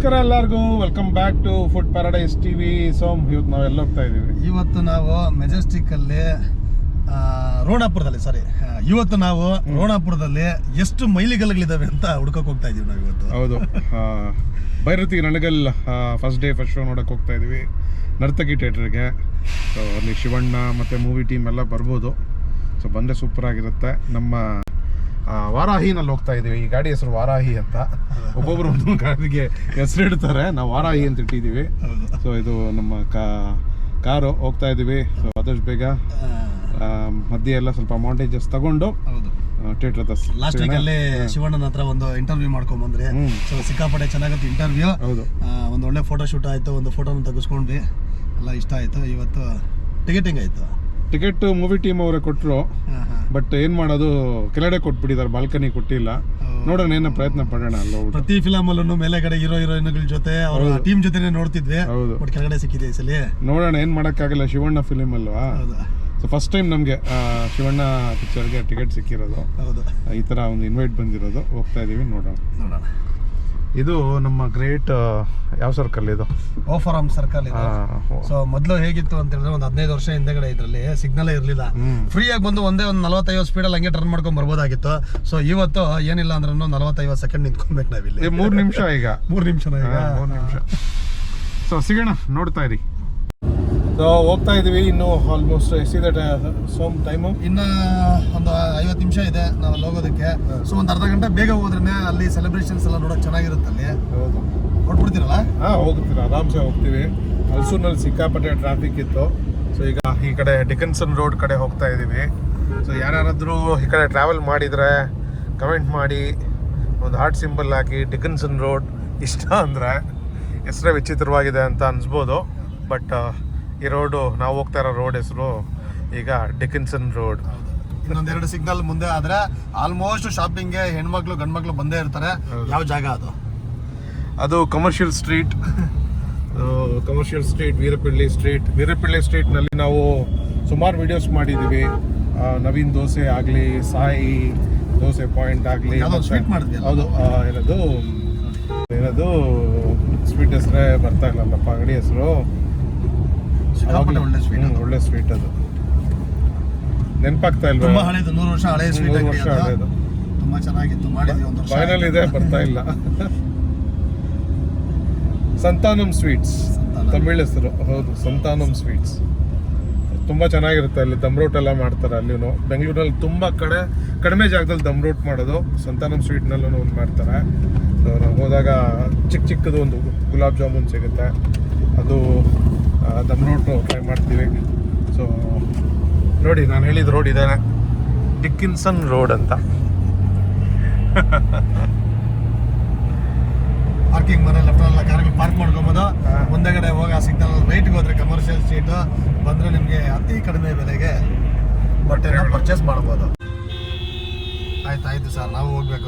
ನಮಸ್ಕಾರ ಎಲ್ಲರಿಗೂ, welcome back to food paradise TV. ಸೋಮ್, ಇವತ್ತು ನಾವು ಎಲ್ಲ ಹೋಗ್ತಾ ಇದೀವಿ. ಇವತ್ತು ನಾವು ಮೆಜೆಸ್ಟಿಕ್ ಅಲ್ಲಿ ರೋಣಾಪುರದಲ್ಲಿ ಎಷ್ಟು ಮೈಲಿಗಲ್ಲುಗಳಿದಾವೆ ಅಂತ ಹುಡ್ಕೋಕ್ ಹೋಗ್ತಾ ಇದೀವಿ ನಾವು ಇವತ್ತು. ಹೌದು, Bhairathi Ranagal first day first show ನೋಡಕ್ ಹೋಗ್ತಾ ಇದೀವಿ ನರ್ತಕಿ ಥಿಯೇಟರ್ಗೆ. ಸೊ ಅಲ್ಲಿ ಶಿವಣ್ಣ ಮತ್ತೆ ಮೂವಿ ಟೀಮ್ ಎಲ್ಲ ಬರ್ಬೋದು. ಸೊ ಬಂದರೆ ಸೂಪರ್ ಆಗಿರುತ್ತೆ. ನಮ್ಮ ವಾರಾಹಿನಲ್ಲಿ ಹೋಗ್ತಾ ಇದೀವಿ. ಈ ಗಾಡಿ ಹೆಸರು ವಾರಾಹಿ ಅಂತ. ಒಬ್ಬೊಬ್ರು ಒಂದು ಗಾಡಿಗೆ ಹೆಸರು ಇಡ್ತಾರೆ, ನಾವು ವಾರಾಹಿ ಅಂತ ಇಟ್ಟಿದ್ದೀವಿ. ಸೊ ಇದು ನಮ್ಮ ಕಾರು ಹೋಗ್ತಾ ಇದೀವಿ. ಸೊ ಆದಷ್ಟು ಬೇಗ ಮಧ್ಯೆ ಎಲ್ಲ ಸ್ವಲ್ಪ ಮೌಂಟೇಜಸ್ ತಗೊಂಡು ಥಿಯೇಟರ್ ಲಾಸ್ಟ್ ವೀಕ್ ಅಲ್ಲಿ ಶಿವಣ್ಣನ ಹತ್ರ ಒಂದು ಇಂಟರ್ವ್ಯೂ ಮಾಡ್ಕೊಂಡ್ ಬಂದ್ರೆ. ಸೊ ಸಿಕ್ಕಾಪಟ್ಟೆ ಚೆನ್ನಾಗಿತ್ತು ಇಂಟರ್ವ್ಯೂ. ಹೌದು, ಒಂದು ಒಳ್ಳೆ ಫೋಟೋ ಶೂಟ್ ಆಯ್ತು, ಒಂದು ಫೋಟೋನ ತೆಗೆಸ್ಕೊಂಡ್ವಿ, ಎಲ್ಲ ಇಷ್ಟ ಆಯ್ತು. ಇವತ್ತು ಟಿಕೆಟಿಂಗ್ ಆಯ್ತು. ಟಿಕೆಟ್ ಮೂವಿ ಟೀಮ್ ಅವರೇ ಕೊಟ್ಟರು, ಬಟ್ ಏನ್ ಮಾಡೋದು, ಕೆಳಗಡೆ ಕೊಟ್ಬಿಟ್ಟಿದ್ದಾರೆ, ಬಾಲ್ಕನಿ ಕೊಟ್ಟಿಲ್ಲ. ನೋಡೋಣ, ಏನೋ ಪ್ರಯತ್ನ ಪಡೋಣ. ಅಲ್ಲ, ಪ್ರತಿ ಫಿಲಮ್ ಅಲ್ಲೂ ಮೇಲೆಗಡೆ ಹೀರೋಯಿನ್ಗಳ ಜೊತೆ ಅವ್ರ ಟೀಮ್ ಜೊತೆನೆ ನೋಡ್ತಿದ್ವಿ. ಬಟ್ ಕೆಳಗಡೆ ಸಿಕ್ಕಿದೆ ಈ ಸಲ. ನೋಡೋಣ, ಏನ್ ಮಾಡಕ್ಕಾಗಲ್ಲ, ಶಿವಣ್ಣ ಫಿಲಿಮ್ ಅಲ್ವಾ. ಸೊ ಫಸ್ಟ್ ಟೈಮ್ ನಮಗೆ ಶಿವಣ್ಣ ಪಿಕ್ಚರ್ಗೆ ಟಿಕೆಟ್ ಸಿಕ್ಕಿರೋದು. ಈ ತರ ಒಂದು ಇನ್ವೈಟ್ ಬಂದಿರೋದು. ಹೋಗ್ತಾ ಇದೀವಿ, ನೋಡೋಣ. ಇದು ನಮ್ಮ ಗ್ರೇಟ್ ಯಾವ ಸರ್ಕಲ್ ಇದು? ಓಫರಾಮ್ ಸರ್ಕಲ್. ಸೊ ಮೊದಲು ಹೇಗಿತ್ತು ಅಂತ ಹೇಳಿದ್ರೆ, ಒಂದು 15 ವರ್ಷ ಹಿಂದೆಗಡೆ ಇದ್ರಲ್ಲಿ ಸಿಗ್ನಲೇ ಇರಲಿಲ್ಲ. ಫ್ರೀ ಆಗಿ ಬಂದು ಒಂದೇ ಒಂದು 40-50 ಸ್ಪೀಡಲ್ಲಿ ಹಂಗೆ ಟರ್ನ್ ಮಾಡ್ಕೊಂಡ್ ಬರ್ಬೋದಾಗಿತ್ತು. ಸೊ ಇವತ್ತು ಏನಿಲ್ಲ ಅಂದ್ರೆ 40-50 ಸೆಕೆಂಡ್ ನಿಂತ್ಕೊಬೇಕು ನಾವಿಲ್ಲಿ. 3 ನಿಮಿಷ ಈಗ. 3 ನಿಮಿಷ. ಸೊ ಸಿಗೋಣ, ನೋಡ್ತಾ ಇರಿ. ಸೊ ಹೋಗ್ತಾ ಇದೀವಿ. ಇನ್ನು ಆಲ್ಮೋಸ್ಟ್ ಎಷ್ಟಿದೆ ಸೋಮ್ ಟೈಮು? ಇನ್ನು ಒಂದು 50 ನಿಮಿಷ ಇದೆ ನಾವು ಅಲ್ಲಿ ಹೋಗೋದಕ್ಕೆ. ಸೊ ಒಂದು ಅರ್ಧ ಗಂಟೆ ಬೇಗ ಹೋದ್ರೆ ಅಲ್ಲಿ ಸೆಲೆಬ್ರೇಷನ್ಸ್ ಎಲ್ಲ ನೋಡೋಕೆ ಚೆನ್ನಾಗಿರುತ್ತೆ ಅಲ್ಲಿ. ಹೌದು, ಹೊರಟ್ಬಿಡ್ತೀರಲ್ಲ? ಹೋಗ್ತೀರ, ಆರಾಮ್ಸೆ ಹೋಗ್ತೀವಿ. ಹಲ್ಸೂರ್ನಲ್ಲಿ ಸಿಕ್ಕಾಪಟ್ಟೆ ಟ್ರಾಫಿಕ್ ಇತ್ತು. ಸೊ ಈಗ ಈ ಕಡೆ ಡಿಕನ್ಸನ್ ರೋಡ್ ಕಡೆ ಹೋಗ್ತಾ ಇದೀವಿ. ಸೊ ಯಾರಾದ್ರೂ ಈ ಕಡೆ ಟ್ರಾವೆಲ್ ಮಾಡಿದರೆ ಕಮೆಂಟ್ ಮಾಡಿ, ಒಂದು ಹಾರ್ಟ್ ಸಿಂಬಲ್ ಹಾಕಿ. ಡಿಕನ್ಸನ್ ರೋಡ್ ಇಷ್ಟ ಅಂದರೆ ಹೆಸರೇ ವಿಚಿತ್ರವಾಗಿದೆ ಅಂತ ಅನ್ಸ್ಬೋದು, ಬಟ್ ಈ ರೋಡು, ನಾವು ಹೋಗ್ತಾ ಇರೋ ರೋಡ್ ಹೆಸರು ಈಗ ಡಿಕಿನ್ಸನ್ ರೋಡ್. ಇನ್ನೊಂದೆರಡು ಸಿಗ್ನಲ್ ಮುಂದೆ ಆದ್ರೆ ಆಲ್ಮೋಸ್ಟ್ ಶಾಪಿಂಗ್ಗೆ ಹೆಣ್ಮಕ್ಳು ಗಂಡ್ಮಕ್ಳು ಬಂದೇ ಇರ್ತಾರೆ. ಯಾವ ಜಾಗ ಅದು? ಅದು ಕಮರ್ಷಿಯಲ್ ಸ್ಟ್ರೀಟ್. ವೀರಪಳ್ಳಿ ಸ್ಟ್ರೀಟ್ನಲ್ಲಿ ನಾವು ಸುಮಾರು ವಿಡಿಯೋಸ್ ಮಾಡಿದ್ದೀವಿ. ನವೀನ್ ದೋಸೆ ಆಗಲಿ, ಸಾಯಿ ದೋಸೆ ಪಾಯಿಂಟ್ ಆಗಲಿ. ಸ್ವೀಟ್ ಮಾಡಿದ್ವಿ. ಹೌದು, ಏನದು ಸ್ವೀಟ್ ಹೆಸರೇ ಬರ್ತಾ ಇಲ್ಲಲ್ಲಪ್ಪ, ಅಂಗಡಿ ಹೆಸರು. ಒಳ್ಳೆ ಸ್ವೀಟ್ ಅದು, ನೆನಪಾಗ್ತಾ ಇಲ್ವಾ? ತುಂಬಾ ಹಳೇದು, 100 ವರ್ಷ ಹಳೆ ಸ್ವೀಟ್. ತುಂಬಾ ಚೆನ್ನಾಗಿತ್ತು, ಮಾಡಿದ್ವಿ. ಒಂದು ಫೈನಲ್ ಇದೆ, ಬರ್ತಾ ಇಲ್ಲ. ಸಂತಾನಂ ಸ್ವೀಟ್ಸ್ ತಮಿಳ್ ಹೆಸರು. ಹೌದು, ಸಂತಾನಂ ಸ್ವೀಟ್ಸ್. ತುಂಬಾ ಚೆನ್ನಾಗಿರುತ್ತೆ. ಅಲ್ಲಿ ದಮ್ ರೋಟ್ ಎಲ್ಲ ಮಾಡ್ತಾರೆ. ಅಲ್ಲಿನೂ ಬೆಂಗಳೂರಲ್ಲಿ ತುಂಬಾ ಕಡಿಮೆ ಜಾಗದಲ್ಲಿ ದಮ್ ರೋಟ್ ಮಾಡೋದು. ಸಂತಾನಂ ಸ್ವೀಟ್ನಲ್ಲೂ ಒಂದು ಮಾಡ್ತಾರೆ. ನಾವು ಹೋದಾಗ ಚಿಕ್ಕದು ಒಂದು ಗುಲಾಬ್ ಜಾಮೂನ್ ಸಿಗುತ್ತೆ, ಅದು ದಮ್ ರೋಟ್ ಟ್ರೈ ಮಾಡ್ತೀವಿ. ಸೊ ನೋಡಿ, ನಾನು ಹೇಳಿದ ರೋಡ್ ಇದೇನೆ, ಡಿಕಿನ್ಸನ್ ರೋಡ್ ಅಂತ. ಪಾರ್ಕಿಂಗ್ ಮನೆ ಲೆಫ್ಟಲ್ಲ ಕಾರ್ಗಳು ಪಾರ್ಕ್ ಮಾಡ್ಕೊಬೋದು. ಮುಂದೆಗಡೆ ಹೋಗಿ ಆ ಸಿಗ್ನಲ್ ರೈಟ್ಗೆ ಹೋದ್ರೆ ಕಮರ್ಷಿಯಲ್ ಸ್ಟ್ರೀಟ್ ಬಂದರೆ ನಿಮಗೆ ಅತಿ ಕಡಿಮೆ ಬೆಲೆಗೆ ಬಟ್ಟೆನ ಪರ್ಚೇಸ್ ಮಾಡ್ಬೋದು. ಆಯ್ತು ಸರ್, ನಾವು ಹೋಗ್ಬೇಕು.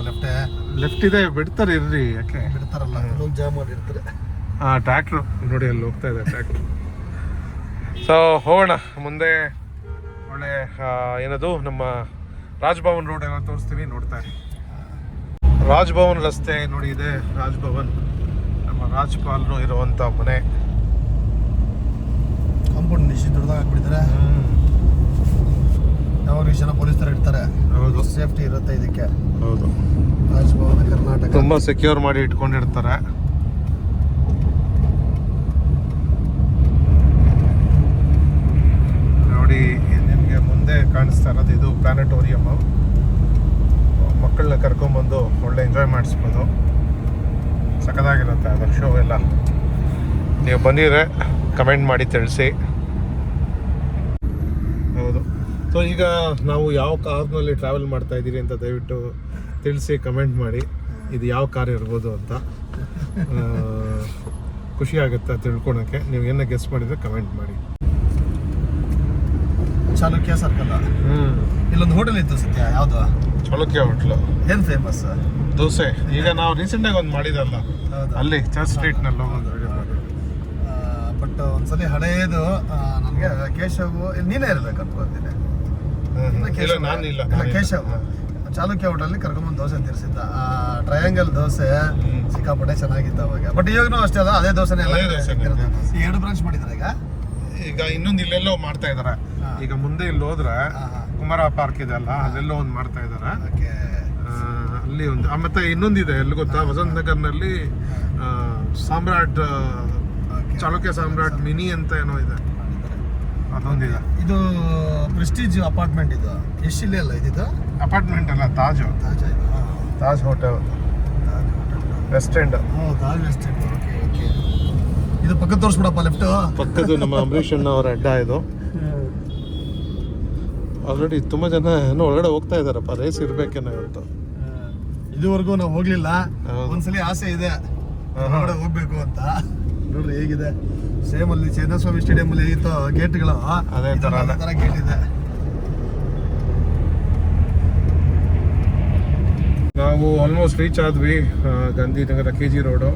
ಲೆಫ್ಟ್ ಇದೆ, ಬಿಡ್ತಾರೆ ಇರ್ರಿ. ಯಾಕೆ ಬಿಡ್ತಾರಲ್ಲ, ಜಾಮ್ ಮಾಡಿರ್ತಾರೆ. ಟ್ರ್ಯಾಕ್ಟ್ರು ನೋಡಿ, ಅಲ್ಲಿ ಹೋಗ್ತಾ ಇದೆ ಟ್ರ್ಯಾಕ್ಟ್ರು. ಸೊ ಹೋಗೋಣ ಮುಂದೆ. ಒಳ್ಳೆ ಏನದು ನಮ್ಮ ರಾಜ್ಭವನ್ ರೋಡ್ ಏನೋ ತೋರಿಸ್ತೀವಿ, ನೋಡ್ತಾ ಇರಿ. ರಾಜ್ಭವನ್ ರಸ್ತೆ ನೋಡಿ, ಇದೆ ರಾಜ್ಭವನ್. ನಮ್ಮ ರಾಜ್ಪಾಲರು ಇರುವಂಥ ಮನೆ. ಕಾಂಪೌಂಡ್ ನಿಶ್ಚಿತ ದೊಡ್ಡದಾಗ ಹಾಕ್ಬಿಟ್ಟಿದ್ದಾರೆ. ಯಾವಾಗ ಜನ ಪೊಲೀಸ್ ಥರ ಇರ್ತಾರೆ. ಹೌದು, ಸೇಫ್ಟಿ ಇರುತ್ತೆ ಇದಕ್ಕೆ. ಹೌದು, ರಾಜ್ಭವನ ಕರ್ನಾಟಕ ತುಂಬ ಸೆಕ್ಯೂರ್ ಮಾಡಿ ಇಟ್ಕೊಂಡಿರ್ತಾರೆ. ನೋಡಿ, ನಿಮಗೆ ಮುಂದೆ ಕಾಣಿಸ್ತಾ ಇರೋದು ಇದು ಪ್ಲಾನೆಟೋರಿಯಮ್. ಮಕ್ಕಳನ್ನ ಕರ್ಕೊಂಡ್ಬಂದು ಒಳ್ಳೆ ಎಂಜಾಯ್ ಮಾಡಿಸ್ಬೋದು. ಸಖತ್ತಾಗಿರುತ್ತೆ ಅದರ ಶೋ ಎಲ್ಲ. ನೀವು ಬಂದಿದ್ರೆ ಕಮೆಂಟ್ ಮಾಡಿ ತಿಳಿಸಿ. ಹೌದು, ಸೊ ಈಗ ನಾವು ಯಾವ ಕಾರ್ನಲ್ಲಿ ಟ್ರಾವೆಲ್ ಮಾಡ್ತಾ ಇದ್ದೀರಿ ಅಂತ ದಯವಿಟ್ಟು ತಿಳಿಸಿ, ಕಮೆಂಟ್ ಮಾಡಿ. ಇದು ಯಾವ ಕಾರ್ ಇರ್ಬೋದು ಅಂತ ಖುಷಿ ಆಗುತ್ತೆ ತಿಳ್ಕೊಳಕ್ಕೆ. ನೀವು ಏನ ಗೆಸ್ ಮಾಡಿದ್ರೆ ಕಮೆಂಟ್ ಮಾಡಿ. ಚಾಲುಕ್ಯ ಸರ್ಕಲ್. ಇಲ್ಲೊಂದು ಹೋಟೆಲ್ ಇತ್ತು ಸತ್ಯ, ಯಾವುದು? ಚಾಲುಕ್ಯ ಹೋಟ್ಲು. ಏನು ಫೇಮಸ್? ದೋಸೆ. ಈಗ ನಾವು ರೀಸೆಂಟಾಗಿ ಒಂದು ಮಾಡಿದಲ್ಲ ಅಲ್ಲಿ ಚರ್ಚ್ ಸ್ಟ್ರೀಟ್ನಲ್ಲಿ ಹೋಗೋದು. ಬಟ್ ಒಂದ್ಸಲಿ ಹಳೇದು ನನಗೆ ಕೇಶವ್, ನೀನೇ ಇರಬೇಕು ಅನ್ಕೊಂತೀನಿ. ನಾನಿಲ್ಲ, ಕೇಶವ್ ಚಾಲುಕ್ಯ ಹೋಟೆಲ್ ಕರ್ಕೊಂಬಂದು ದೋಸೆ ತಿರ್ಸಿದ್ದ. ಟ್ರಯಾಂಗಲ್ ದೋಸೆ ಸಿಕ್ಕಾಪಟ್ಟೆ ಚೆನ್ನಾಗಿತ್ತು ಅವಾಗ. ಬಟ್ ಇವಾಗನೂ ಅಷ್ಟೇ ಅಲ್ಲ, ಅದೇ ದೋಸೆನೇ ಎಲ್ಲ ಈ 2 ಬ್ರಾಂಚ್ ಮಾಡಿದ್ದಾರೆ ಈಗ ಇನ್ನೊಂದು ಇಲ್ಲೆಲ್ಲೋ ಮಾಡ್ತಾ ಇದಾರೆ. ಈಗ ಮುಂದೆ ಇಲ್ಲಿ ಹೋದ್ರೆ ಕುಮಾರ ಪಾರ್ಕ್ ಇದೆ ಅಲ್ಲ, ಅಲ್ಲೆಲ್ಲೋ ಒಂದು ಮಾಡ್ತಾ ಇದಾರೆ. ಅಲ್ಲಿ ಒಂದು ಮತ್ತೆ ಇನ್ನೊಂದಿದೆ ಎಲ್ಲಿ ಗೊತ್ತಾ, ವಸಂತ ನಗರ್ನಲ್ಲಿ ಸಾಮ್ರಾಟ್, ಚಾಲುಕ್ಯ ಸಾಮ್ರಾಟ್ ಮಿನಿ ಅಂತ ಏನೋ ಇದೆ, ಅದೊಂದಿದೆ. ಇದು ಪ್ರೆಸ್ಟೀಜ್ ಅಪಾರ್ಟ್ಮೆಂಟ್. ಇದು ಎಷ್ಟಿಲ್ಲ ಅಲ್ಲ, ಇದು ಅಪಾರ್ಟ್ಮೆಂಟ್ ಅಲ್ಲ, Taj hotel west end. Taj west end. Okay. ಇದು ಪಕ್ಕ ತೋರಿಸ್ಬಿಡಪ್ಪ, ಲೆಫ್ಟ್ ಪಕ್ಕದ್ದು ನಮ್ಮ ಅಂಬರೀಷ್ ಅಣ್ಣ ಅವರ ಅಡ್ಡ ಇದು. ಆಲ್ರೆಡಿ ತುಂಬಾ ಜನ ಏನೋ ಒಳಗಡೆ ಹೋಗ್ತಾ ಇದಾರಪ್ಪ, ರೇಸ್ ಇರ್ಬೇಕೇನೋ ಇವತ್ತು. ಇದುವರೆಗೂ ನಾವು ಹೋಗ್ಲಿಲ್ಲ, ಒಂದ್ಸಲಿ ಆಸೆ ಇದೆ ಹೊರಗಡೆ ಹೋಗ್ಬೇಕು ಅಂತ. ನೋಡ್ರಿ ಹೇಗಿದೆ, ಸೇಮ್ ಅಲ್ಲಿ ಚನ್ನಸ್ವಾಮಿ ಸ್ಟೇಡಿಯಂ ಅಲ್ಲಿ ಹೇಗಿತ್ತು ಗೇಟ್ಗಳು, ಅದೇ ತರ ಗೇಟ್ ಇದೆ. ನಾವು ಆಲ್ಮೋಸ್ಟ್ ರೀಚ್ ಆದ್ವಿ ಗಾಂಧಿನಗರ KG ರೋಡು.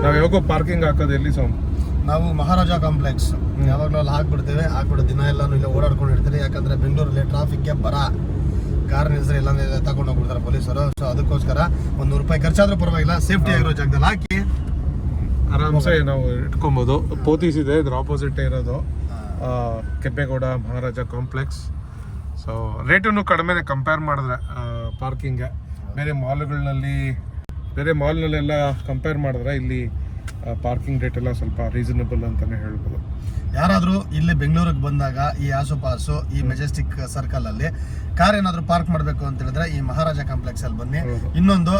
ನಾವು ಯಾವಾಗೋ ಪಾರ್ಕಿಂಗ್ ಹಾಕೋದು ಎಲ್ಲಿ ಸೋಮ್, ನಾವು ಮಹಾರಾಜ ಕಾಂಪ್ಲೆಕ್ಸ್ ಯಾವಾಗಲೂ ಅಲ್ಲಿ ಹಾಕ್ಬಿಟ್ಟು ದಿನ ಎಲ್ಲಾನು ಇಲ್ಲಿ ಓಡಾಡ್ಕೊಂಡಿರ್ತೀರಿ. ಯಾಕಂದ್ರೆ ಬೆಂಗಳೂರಲ್ಲಿ ಟ್ರಾಫಿಕ್ಗೆ ಬರ ಕಾರ್ ನಿಲ್ಸ್ರೆ ಇಲ್ಲ ತಗೊಂಡು ಹೋಗ್ಬಿಡ್ತಾರೆ ಪೊಲೀಸರು. ಸೊ ಅದಕ್ಕೋಸ್ಕರ ₹100 ಖರ್ಚಾದ್ರೂ ಪರವಾಗಿಲ್ಲ, ಸೇಫ್ಟಿ ಆಗಿರೋ ಜಾಗದಲ್ಲಿ ಹಾಕಿ ಆರಾಮ್ಸೆ ನಾವು ಇಟ್ಕೊಬೋದು. ಪೋತೀಸ್ ಇದೆ, ಇದ್ರ ಆಪೋಸಿಟ್ ಇರೋದು ಕೆಂಪೇಗೌಡ ಮಹಾರಾಜ ಕಾಂಪ್ಲೆಕ್ಸ್. ಸೊ ರೇಟನ್ನು ಕಡಿಮೆನೆ ಕಂಪೇರ್ ಮಾಡಿದ್ರೆ ಪಾರ್ಕಿಂಗ್ಗೆ. ಬೇರೆ ಮಾಲ್ನಲ್ಲೆಲ್ಲ ಕಂಪೇರ್ ಮಾಡಿದ್ರೆ ಇಲ್ಲಿ ಪಾರ್ಕಿಂಗ್ ರೇಟ್ ಎಲ್ಲ ಸ್ವಲ್ಪ ರೀಸನಬಲ್ ಅಂತಾನೆ ಹೇಳ್ಬೋದು. ಯಾರಾದರೂ ಇಲ್ಲಿ ಬೆಂಗಳೂರಿಗೆ ಬಂದಾಗ ಈ ಆಸುಪಾಸು ಈ ಮೆಜೆಸ್ಟಿಕ್ ಸರ್ಕಲ್ ಅಲ್ಲಿ ಕಾರ್ ಏನಾದರೂ ಪಾರ್ಕ್ ಮಾಡಬೇಕು ಅಂತ ಹೇಳಿದ್ರೆ ಈ ಮಹಾರಾಜ ಕಾಂಪ್ಲೆಕ್ಸ್ ಅಲ್ಲಿ ಬನ್ನಿ. ಇನ್ನೊಂದು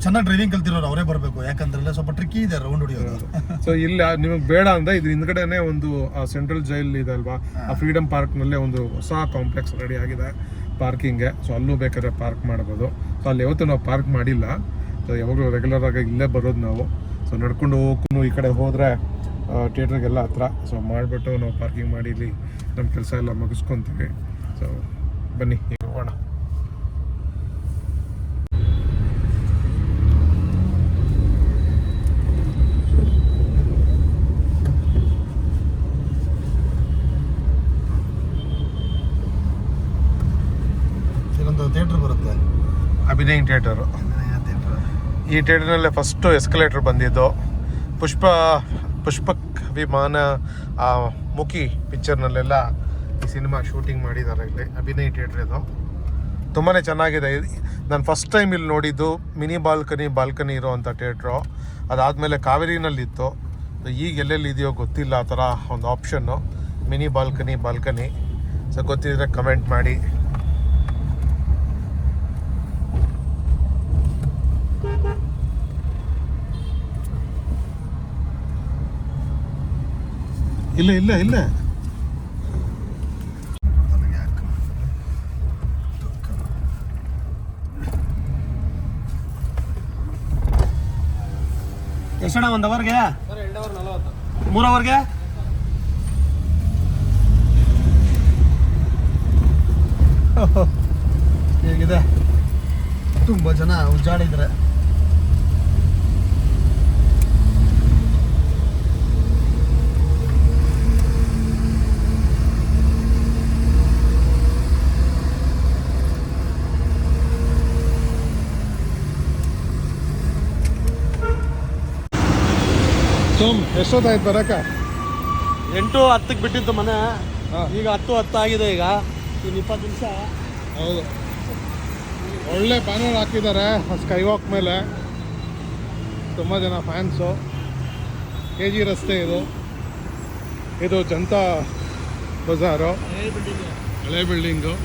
ಚೆನ್ನಾಗಿ ಡ್ರೈವಿಂಗ್ ಕಲ್ತಿರೋರು ಅವರೇ ಬರಬೇಕು, ಯಾಕಂದ್ರೆ ಸ್ವಲ್ಪ ಟ್ರಿಕ್ಕಿ ಇದೆ ರೌಂಡ್ ಹೊಡಿಯೋದು. ಸೊ ಇಲ್ಲಿ ನಿಮಗೆ ಬೇಡ ಅಂದ್ರೆ ಇದ್ರ ಹಿಂದ್ಗಡೆನೆ ಒಂದು ಸೆಂಟ್ರಲ್ ಜೈಲ್ ಇದೆ ಅಲ್ವಾ, ಆ ಫ್ರೀಡಮ್ ಪಾರ್ಕ್ ನಲ್ಲೇ ಒಂದು ಹೊಸ ಕಾಂಪ್ಲೆಕ್ಸ್ ರೆಡಿ ಆಗಿದೆ ಪಾರ್ಕಿಂಗ್ಗೆ. ಸೊ ಅಲ್ಲೂ ಬೇಕಾದ್ರೆ ಪಾರ್ಕ್ ಮಾಡ್ಬೋದು. ಸೊ ಅಲ್ಲಿ ಯಾವತ್ತೂ ನಾವು ಪಾರ್ಕ್ ಮಾಡಿಲ್ಲ. ಸೊ ಯಾವಾಗಲೂ ರೆಗ್ಯುಲರ್ ಆಗಿ ಇಲ್ಲೇ ಬರೋದು ನಾವು. ಸೊ ನಡ್ಕೊಂಡು ಹೋಗೋಕ್ಕೂ ಈ ಕಡೆ ಹೋದರೆ ಥಿಯೇಟ್ರಿಗೆಲ್ಲ ಹತ್ರ. ಸೊ ಮಾಡಿಬಿಟ್ಟು ನಾವು ಪಾರ್ಕಿಂಗ್ ಮಾಡಿ ಇಲ್ಲಿ ನಮ್ಮ ಕೆಲಸ ಎಲ್ಲ ಮುಗಿಸ್ಕೊತೀವಿ. ಸೊ ಬನ್ನಿ ಈಗ ಹೋಗೋಣ. ಇಲ್ಲೊಂದು ಥಿಯೇಟ್ರ್ ಬರುತ್ತೆ, ಅಭಿನಯ್ ಥಿಯೇಟರು. ಈ ಥಿಯೇಟರ್ನಲ್ಲೇ ಫಸ್ಟು ಎಸ್ಕಲೇಟರ್ ಬಂದಿದ್ದು. ಪುಷ್ಪಕ್ ವಿಮಾನ ಮುಖಿ ಪಿಕ್ಚರ್ನಲ್ಲೆಲ್ಲ ಈ ಸಿನಿಮಾ ಶೂಟಿಂಗ್ ಮಾಡಿದ್ದಾರೆ ಇಲ್ಲಿ. ಅಭಿನಯ್ ಥಿಯೇಟ್ರ್ ಇದು ತುಂಬಾ ಚೆನ್ನಾಗಿದೆ. ನಾನು ಫಸ್ಟ್ ಟೈಮ್ ಇಲ್ಲಿ ನೋಡಿದ್ದು ಮಿನಿ ಬಾಲ್ಕನಿ ಇರೋವಂಥ ಥಿಯೇಟ್ರು. ಅದಾದಮೇಲೆ ಕಾವೇರಿನಲ್ಲಿತ್ತು. ಈಗ ಎಲ್ಲೆಲ್ಲಿ ಇದೆಯೋ ಗೊತ್ತಿಲ್ಲ ಆ ಥರ ಒಂದು ಆಪ್ಷನ್ನು, ಮಿನಿ ಬಾಲ್ಕನಿ. ಸೊ ಗೊತ್ತಿದ್ರೆ ಕಮೆಂಟ್ ಮಾಡಿ. ಇಲ್ಲ ಎಷ್ಟಣ್ಣ? 1 ಅವರ್ಗೆ 3 ಅವರ್ಗೆ ಹೇಗಿದೆ? ತುಂಬ ಜನ ಉಜ್ಜಾಡಿದ್ರೆ. ಎಷ್ಟೊತ್ತಾಯ್ತು ಬರಕ? 8:10 ಬಿಟ್ಟಿತ್ತು ಮನೆ, ಈಗ 10:10 ಆಗಿದೆ. ಈಗ ಇನ್ನು 20 ನಿಮಿಷ. ಹೌದು, ಒಳ್ಳೆ ಬ್ಯಾನರ್ ಹಾಕಿದ್ದಾರೆ ಸ್ಕೈ ವಾಕ್ ಮೇಲೆ. ತುಂಬ ಜನ ಫ್ಯಾನ್ಸು. KG ರಸ್ತೆ ಇದು ಜನತಾ ಬಜಾರು, ಹಳೆ ಬಿಲ್ಡಿಂಗು.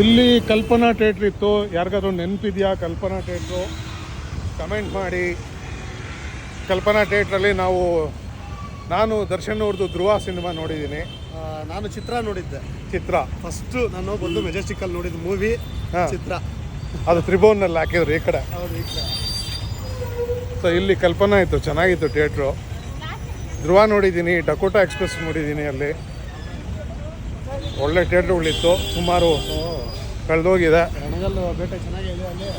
ಇಲ್ಲಿ ಕಲ್ಪನಾ ಥಿಯೇಟ್ರ್ ಇತ್ತು. ಯಾರಿಗಾದ್ರೂ ನೆನಪಿದೆಯಾ ಕಲ್ಪನಾ ಥಿಯೇಟ್ರು? ಕಮೆಂಟ್ ಮಾಡಿ. ಕಲ್ಪನಾ ಥಿಯೇಟ್ರಲ್ಲಿ ನಾನು ದರ್ಶನ್ ಅವ್ರದ್ದು ಧ್ರುವ ಸಿನಿಮಾ ನೋಡಿದ್ದೀನಿ. ನಾನು ಚಿತ್ರ ನೋಡಿದ್ದೆ. ಫಸ್ಟು ನಾನು ಬಂದು ಮೆಜೆಸ್ಟಿಕಲ್ಲಿ ನೋಡಿದ ಮೂವಿ ಚಿತ್ರ. ಅದು ತ್ರಿಭುವನಲ್ಲಿ ಹಾಕಿದ್ರು ಈ ಕಡೆ. ಹೌದು, ಈ ಕಡೆ. ಸೊ ಇಲ್ಲಿ ಕಲ್ಪನಾ ಇತ್ತು, ಚೆನ್ನಾಗಿತ್ತು ಥಿಯೇಟ್ರು. ಧ್ರುವ ನೋಡಿದ್ದೀನಿ, ಡಕೋಟಾ ಎಕ್ಸ್ಪ್ರೆಸ್ ನೋಡಿದ್ದೀನಿ. ಅಲ್ಲಿ ಒಳ್ಳೆ ಥಿಯೇಟ್ರ್ಗಳಿತ್ತು, ಸುಮಾರು ಕಳೆದೋಗಿದೆ. ರಣಗಲ್ಲು ಬೇಟೆ ಚೆನ್ನಾಗಿದೆ ಅಲ್ಲಿ.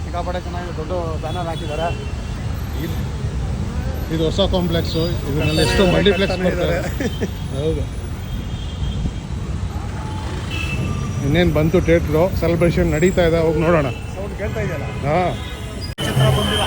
ಸಿಕ್ಕಾಪಟ್ಟೆ ಚೆನ್ನಾಗಿದೆ, ದೊಡ್ಡ ಬ್ಯಾನರ್ ಹಾಕಿದ್ದಾರೆ. ಇದು ಹೊಸ ಕಾಂಪ್ಲೆಕ್ಸು, ಇದರಲ್ಲಿ ಎಷ್ಟೋ ಮಲ್ಟಿಪ್ಲೆಕ್ಸ್ ಮಾಡ್ತಾರೆ. ಹೌದು, ಇನ್ನೇನು ಬಂತು ಥಿಯೇಟ್ರು, ಸೆಲೆಬ್ರೇಷನ್ ನಡೀತಾ ಇದೆ, ಹೋಗಿ ನೋಡೋಣ. ಸೌಂಡ್ ಕೇಳ್ತಾ ಇದೆಯಲ್ಲ. ಹಾಂ, ಚಿತ್ರ ಬಂದಿಲ್ಲ.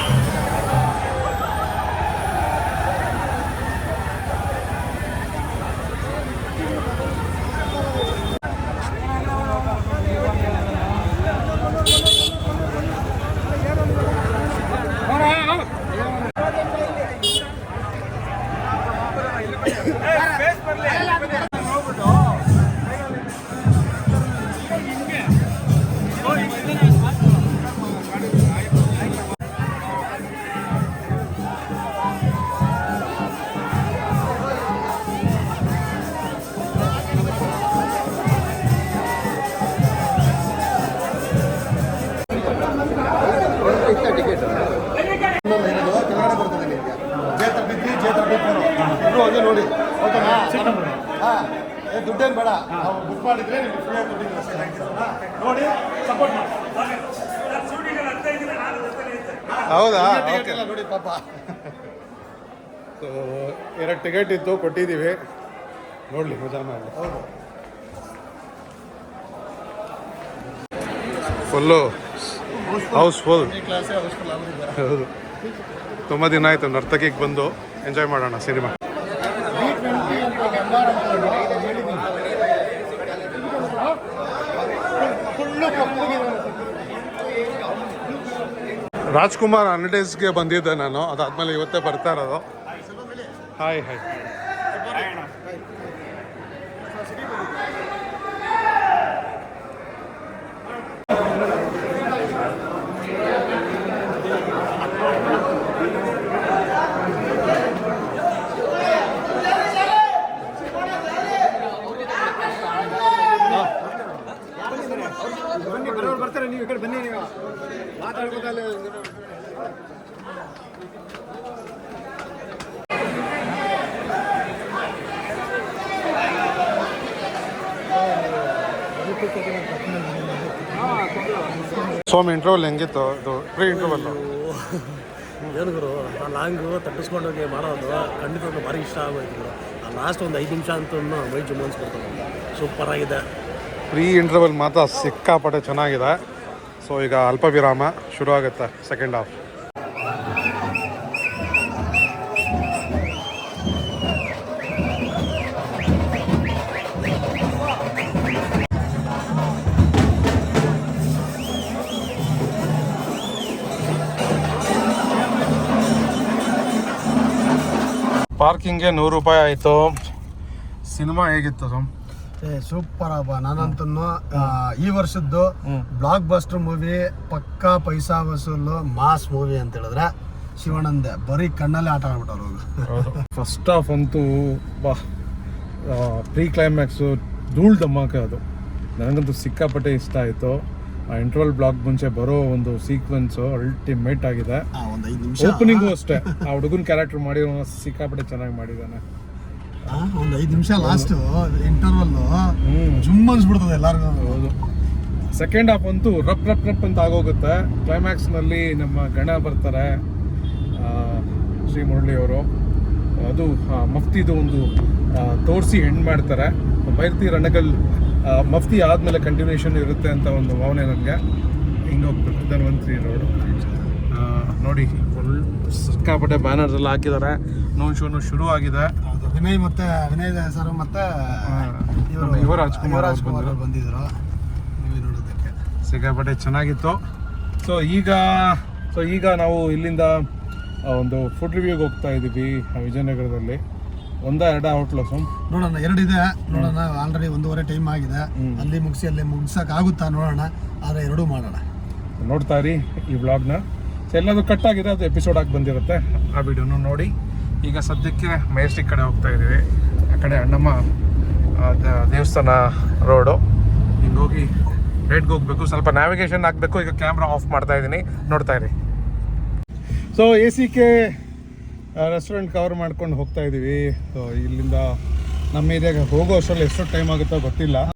ಟಿಕೆಟ್ ಕೆಳಗಡೆ ಬರ್ತದೆ ನಿಮಗೆ. J33, J34 ಇಬ್ರು ಹೋಗಿ ನೋಡಿ. ಓಕೆನಾ? ಹಾಂ, ದುಡ್ಡೇನು ಬೇಡ, ನಾವು ಬುಕ್ ಮಾಡಿದ್ರೆ ನಿಮ್ಗೆ ಫ್ರೀ ಆಗಿ ದುಡ್ಡಿಲ್ಲ. ನೋಡಿ, ಸಪೋರ್ಟ್ ಮಾಡಿ. ಹೌದಾ? ನೋಡಿ ಪಾಪ. ಸೊ 2 ಟಿಕೆಟ್ ಇತ್ತು, ಕೊಟ್ಟಿದ್ದೀವಿ, ನೋಡಲಿ ಮಜಾ ಮಾಡಿ. ಹೌದು, ಫುಲ್ಲು ಹೌಸ್ಫುಲ್. ಕ್ಲಾಸೇ ಹೌಸ್ಫುಲ್ ಆಗಿದ್ದಾರೆ. ಹೌದು, ತುಂಬ ದಿನ ಆಯಿತು ನರ್ತಕಿಗೆ ಬಂದು. ಎಂಜಾಯ್ ಮಾಡೋಣ ಸಿನಿಮಾ. ರಾಜ್ಕುಮಾರ್ ಹನ್ನೆಡೇಸ್ಗೆ ಬಂದಿದ್ದೆ ನಾನು, ಅದಾದಮೇಲೆ ಇವತ್ತೇ ಬರ್ತಾ ಇರೋದು. Hi hi. ಬರ್ತಾರೆ, ನೀವು ಈ ಕಡೆ ಬನ್ನಿ, ನೀವು ಮಾತಾಡ್ಬೋದಲ್ಲ. ಸ್ವಾಮಿ ಇಂಟರ್ವಲ್ ಹೆಂಗಿತ್ತು? ಇದು ಪ್ರೀ ಇಂಟರ್ವಲ್ ಏನು ಗುರು, ಆ ಲಾಂಗು ತಟ್ಟಿಸ್ಕೊಂಡೋಗಿ ಮಾಡೋದು ಖಂಡಿತ ಭಾರಿ ಇಷ್ಟ ಆಗೋಯ್ತು. ಆ ಲಾಸ್ಟ್ ಒಂದು 5 ನಿಮಿಷ ಅಂತೂ ಮೈ ಜುಮ್ ಅನ್ಸ್ಬಿಡ್ತಾರೆ. ಸೂಪರ್ ಆಗಿದೆ. ಪ್ರೀ ಇಂಟರ್ವಲ್ ಮಾತ್ರ ಸಿಕ್ಕಾಪಟ್ಟೆ ಚೆನ್ನಾಗಿದೆ. ಸೊ ಈಗ ಅಲ್ಪ ವಿರಾಮ ಶುರು ಆಗುತ್ತೆ, ಸೆಕೆಂಡ್ ಹಾಫ್. ಪಾರ್ಕಿಂಗ್ಗೆ 100 ರೂಪಾಯಿ ಆಯಿತು. ಸಿನಿಮಾ ಹೇಗಿತ್ತು ಸಮ್? ಸೂಪರ್ ಅಪ್ಪ. ನಾನಂತೂ ಈ ವರ್ಷದ್ದು ಬ್ಲಾಕ್ ಬಸ್ಟರ್ ಮೂವಿ, ಪಕ್ಕಾ ಪೈಸಾ ವಸೂಲು ಮಾಸ್ ಮೂವಿ ಅಂತ ಹೇಳಿದ್ರೆ ಶಿವಣ್ಣಂದೆ. ಬರೀ ಕಣ್ಣಲ್ಲೇ ಆಟ ಆಡ್ಬಿಟ್ಟವ್ರು. ಫಸ್ಟ್ ಹಾಫ್ ಅಂತೂ ಬಾ, ಪ್ರೀ ಕ್ಲೈಮ್ಯಾಕ್ಸು ಧೂಳ್ ಧಮಾಕೆ. ಅದು ನನಗಂತೂ ಸಿಕ್ಕಾಪಟ್ಟೆ ಇಷ್ಟ ಆಯಿತು. ಆ ಇಂಟರ್ವಲ್ ಬ್ಲಾಕ್ ಮುಂಚೆ ಬರೋ ಒಂದು ಸೀಕ್ವೆನ್ಸು ಅಲ್ಟಿಮೇಟ್ ಆಗಿದೆ. ಒಂದು 5 ನಿಮಿಷ ಓಪನಿಂಗು ಅಷ್ಟೇ, ಆ ಹುಡುಗನ ಕ್ಯಾರೆಕ್ಟರ್ ಮಾಡಿರೋ ಸಿಕ್ಕಾಪಟ್ಟೆ ಚೆನ್ನಾಗಿ ಮಾಡಿದ್ದಾನೆ. ಒಂದು 5 ನಿಮಿಷ ಲಾಸ್ಟ್ ಇಂಟರ್ವಲ್ ಜುಮ್ ಅನ್ಸ್ಬಿಡ್ತದೆ ಎಲ್ಲರಿಗೂ. ಹೌದು. ಸೆಕೆಂಡ್ ಹಾಫ್ ಅಂತೂ ರಪ್ ರಪ್ ರಪ್ ಅಂತ ಆಗೋಗುತ್ತೆ. ಕ್ಲೈಮ್ಯಾಕ್ಸ್ನಲ್ಲಿ ನಮ್ಮ ಗಣ ಬರ್ತಾರೆ, ಶ್ರೀ ಮುರಳಿ ಅವರು. ಅದು ಮಫ್ತಿದು ಒಂದು ತೋರಿಸಿ ಹೆಣ್ಣು ಮಾಡ್ತಾರೆ. ಬೈರ್ತಿ ರಣಗಲ್ ಮಫ್ತಿ ಆದಮೇಲೆ ಕಂಟಿನ್ಯೂಷನ್ ಇರುತ್ತೆ ಅಂತ ಒಂದು ಭಾವನೆ ನನಗೆ. ಹಿಂಗೆ ಹೋಗ್ಬೇಕು ಧನ್ವಂತರಿ ರೋಡು ನೋಡಿ, ಫುಲ್ ಸಿಕ್ಕಾಪಟ್ಟೆ ಬ್ಯಾನರ್ಸ್ ಎಲ್ಲ ಹಾಕಿದ್ದಾರೆ. ನೋನ್ ಶೋನು ಶುರು ಆಗಿದೆ. ವಿನಯ್ ಸರ್ ಮತ್ತೆ ಯುವರಾಜ್ಕುಮಾರ್ ಬಂದಿದ್ರು ಮೂವಿ ನೋಡೋದಕ್ಕೆ. ಸಿಕ್ಕಾಪಟ್ಟೆ ಚೆನ್ನಾಗಿತ್ತು. ಸೊ ಈಗ ನಾವು ಇಲ್ಲಿಂದ ಒಂದು ಫುಡ್ ರಿವ್ಯೂಗೆ ಹೋಗ್ತಾ ಇದ್ದೀವಿ ವಿಜಯನಗರದಲ್ಲಿ. 1-2 ಹೋಟ್ಲು ನೋಡೋಣ, 2 ಇದೆ ನೋಡೋಣ. ಆಲ್ರೆಡಿ 1:15 ಟೈಮ್ ಆಗಿದೆ. ಅಲ್ಲಿ ಮುಗಿಸೋಕ್ಕಾಗುತ್ತಾ ನೋಡೋಣ, ಆದರೆ 2 ಮಾಡೋಣ. ನೋಡ್ತಾ ಇರಿ ಈ ವ್ಲಾಗ್ನ. ಸೊ ಎಲ್ಲದು ಕಟ್ ಆಗಿದೆ, ಅದು ಎಪಿಸೋಡ್ ಆಗಿ ಬಂದಿರುತ್ತೆ. ಆ ವಿಡಿಯೋನು ನೋಡಿ. ಈಗ ಸದ್ಯಕ್ಕೆ ಮೆಜೆಸ್ಟಿಕ್ ಕಡೆ ಹೋಗ್ತಾ ಇದ್ದೀವಿ. ಆ ಕಡೆ ಅಣ್ಣಮ್ಮ ದೇವಸ್ಥಾನ ರೋಡು. ಹಿಂಗೆ ಹೋಗಿ ರೈಟ್ಗೆ ಹೋಗ್ಬೇಕು. ಸ್ವಲ್ಪ ನ್ಯಾವಿಗೇಷನ್ ಆಗಬೇಕು. ಈಗ ಕ್ಯಾಮ್ರಾ ಆಫ್ ಮಾಡ್ತಾ ಇದ್ದೀನಿ, ನೋಡ್ತಾ ಇರಿ. ಸೊ ACK ರೆಸ್ಟೋರೆಂಟ್ ಕವರ್ ಮಾಡ್ಕೊಂಡು ಹೋಗ್ತಾ ಇದ್ದೀವಿ. ಸೊ ಇಲ್ಲಿಂದ ನಮ್ಮ ಏರಿಯಾಗೆ ಹೋಗೋ ಅಷ್ಟರಲ್ಲಿ ಎಷ್ಟು ಟೈಮ್ ಆಗುತ್ತೋ ಗೊತ್ತಿಲ್ಲ.